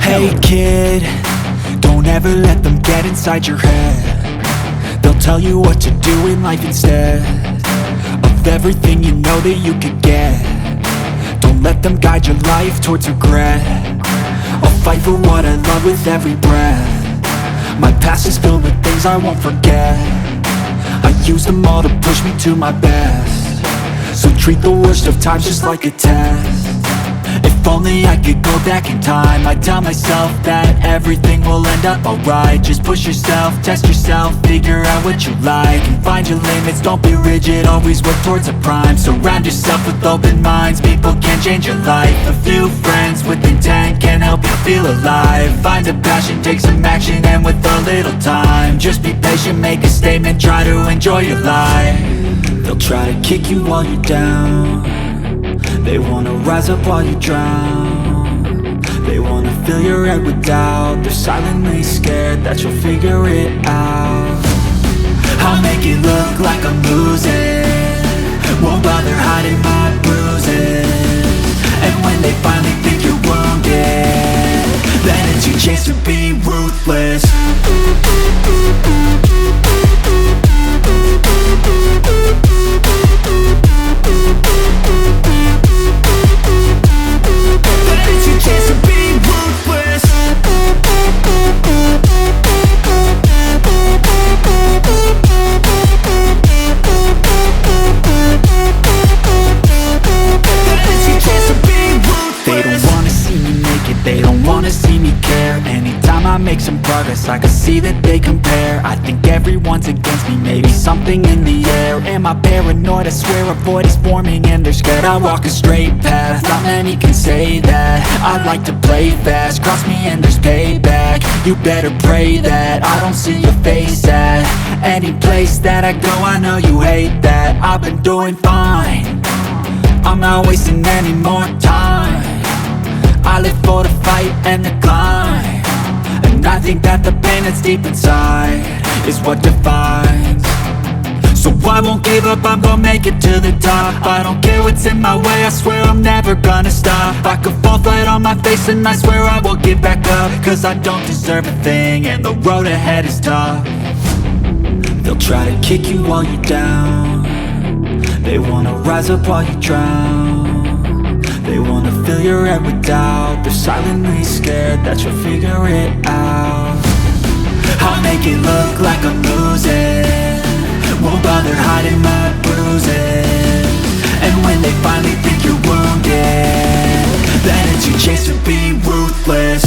Hey kid, don't ever let them get inside your head. They'll tell you what to do in life instead of everything you know that you could get. Don't let them guide your life towards regret. I'll fight for what I love with every breath. My past is filled with things I won't forget. I use them all to push me to my best. So treat the worst of times just like a test. If only I could go back in time, I'd tell myself that everything will end up alright. Just push yourself, test yourself, figure out what you like, and find your limits, don't be rigid, always work towards a prime. Surround yourself with open minds, people can change your life. A few friends with intent can help you feel alive. Find a passion, take some action, and with a little time, just be patient, make a statement, try to enjoy your life. They'll try to kick you while you're down. They wanna rise up while you drown. They wanna fill your head with doubt. They're silently scared that you'll figure it out. I'll make it look like I'm losing, won't bother hiding my bruises. And when they finally think you're wounded, then it's your chance to be ruthless. They don't wanna see me care. Anytime I make some progress, I can see that they compare. I think everyone's against me, maybe something in the air. Am I paranoid? I swear a void is forming and they're scared. I walk a straight path, not many can say that. I like to play fast, cross me and there's payback. You better pray that I don't see your face at any place that I go. I know you hate that. I've been doing fine, I'm not wasting any more time. I live for the fight and the climb, and I think that the pain that's deep inside is what defines. So I won't give up, I'm gonna make it to the top. I don't care what's in my way, I swear I'm never gonna stop. I could fall flat on my face and I swear I will get back up, cause I don't deserve a thing and the road ahead is tough. They'll try to kick you while you're down. They wanna rise up while you drown. They wanna fill your head with doubt. They're silently scared that you'll figure it out. I'll make it look like I'm losing, won't bother hiding my bruises. And when they finally think you're wounded, then it's your chance to be ruthless.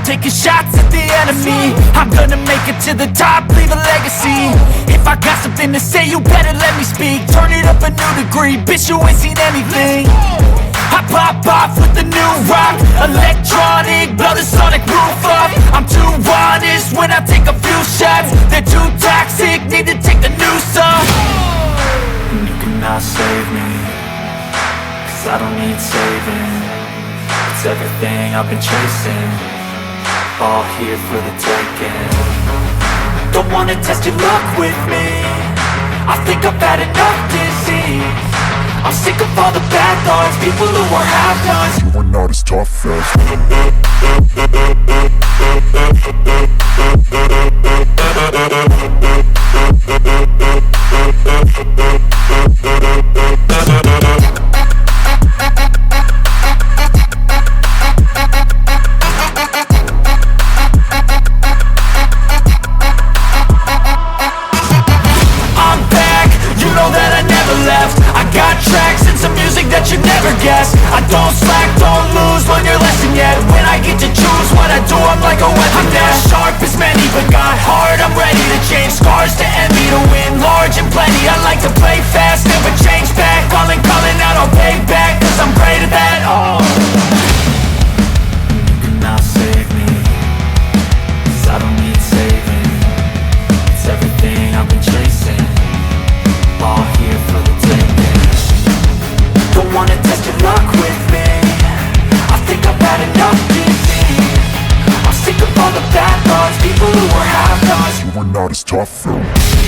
Taking shots at the enemy, I'm gonna make it to the top, leave a legacy. If I got something to say, you better let me speak. Turn it up a new degree, bitch, you ain't seen anything. I pop off with the new rock, electronic, blow the sonic roof up. I'm too honest when I take a few shots. They're too toxic, need to take the noose off. And you cannot save me, cause I don't need saving. It's everything I've been chasing, all here for the taking. Don't wanna test your luck with me, I think I've had enough disease. I'm sick of all the bad thoughts, people who are half-nots. You are not as tough I'm back, you know that I never left. I got tracks and some music something that you never guessed. I don't slack, don't lose, learn your lesson yet. When I get to choose what I do, I'm like a weapon. I'm not sharp as many, but got heart. I'm ready to change scars to envy, to win large and plenty. I like to play fast, never change back. Calling out, I'll pay back, cause I'm great at that. Oh, you cannot save me, cause I don't need saving. It's everything I've been chasing, all here for the taking. Don't wanna test your luck with me, I think I've had enough giving. I'm sick of all the bad thoughts, people who were half-nots. You were not as tough though.